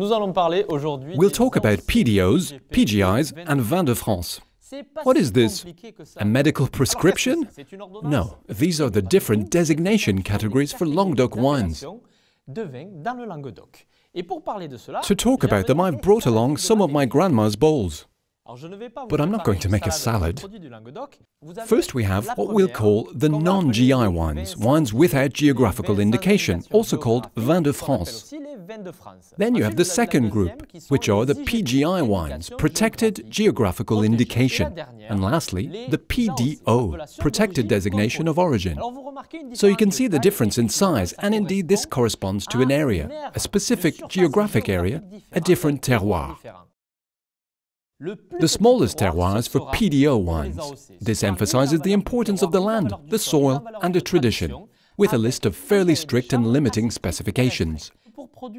We'll talk about PDOs, PGIs and Vin de France. What is this? A medical prescription? No, these are the different designation categories for Languedoc wines. To talk about them, I've brought along some of my grandma's bowls. But I'm not going to make a salad. First we have what we'll call the non-GI wines, wines without geographical indication, also called Vin de France. Then you have the second group, which are the PGI wines, protected geographical indication. And lastly, the PDO, protected designation of origin. So you can see the difference in size, and indeed this corresponds to an area, a specific geographic area, a different terroir. The smallest terroir is for PDO wines. This emphasizes the importance of the land, the soil and the tradition, with a list of fairly strict and limiting specifications.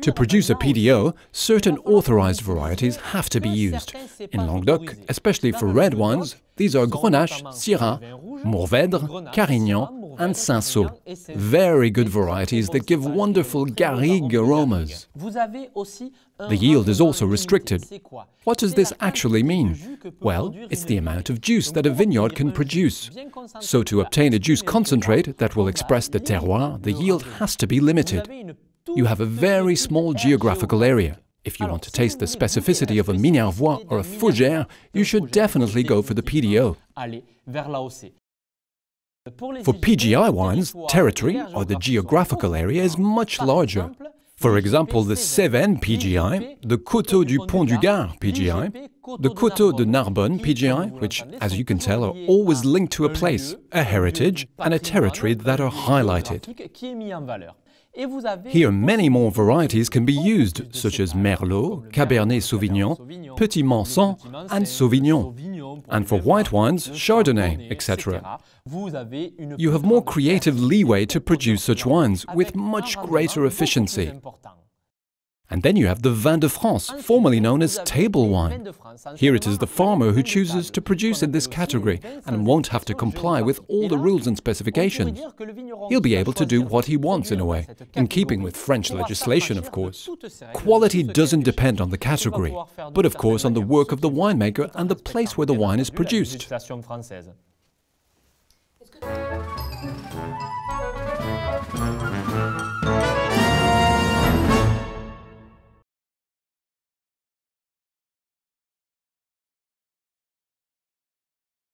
To produce a PDO, certain authorized varieties have to be used. In Languedoc, especially for red wines, these are Grenache, Syrah, Mourvèdre, Carignan and Cinsault. Very good varieties that give wonderful garrigue aromas. The yield is also restricted. What does this actually mean? Well, it's the amount of juice that a vineyard can produce. So to obtain a juice concentrate that will express the terroir, the yield has to be limited. You have a very small geographical area. If you want to taste the specificity of a Minervois or a Fougères, you should definitely go for the PDO. For PGI wines, territory, or the geographical area, is much larger. For example, the Cévennes PGI, the Coteaux du Pont du Gard PGI, the Coteaux de Narbonne PGI, which, as you can tell, are always linked to a place, a heritage, and a territory that are highlighted. Here many more varieties can be used, such as Merlot, Cabernet Sauvignon, Petit Manson and Sauvignon. And for white wines, Chardonnay, etc. You have more creative leeway to produce such wines with much greater efficiency. And then you have the Vin de France, formerly known as table wine. Here it is the farmer who chooses to produce in this category and won't have to comply with all the rules and specifications. He'll be able to do what he wants in a way, in keeping with French legislation, of course. Quality doesn't depend on the category, but of course on the work of the winemaker and the place where the wine is produced.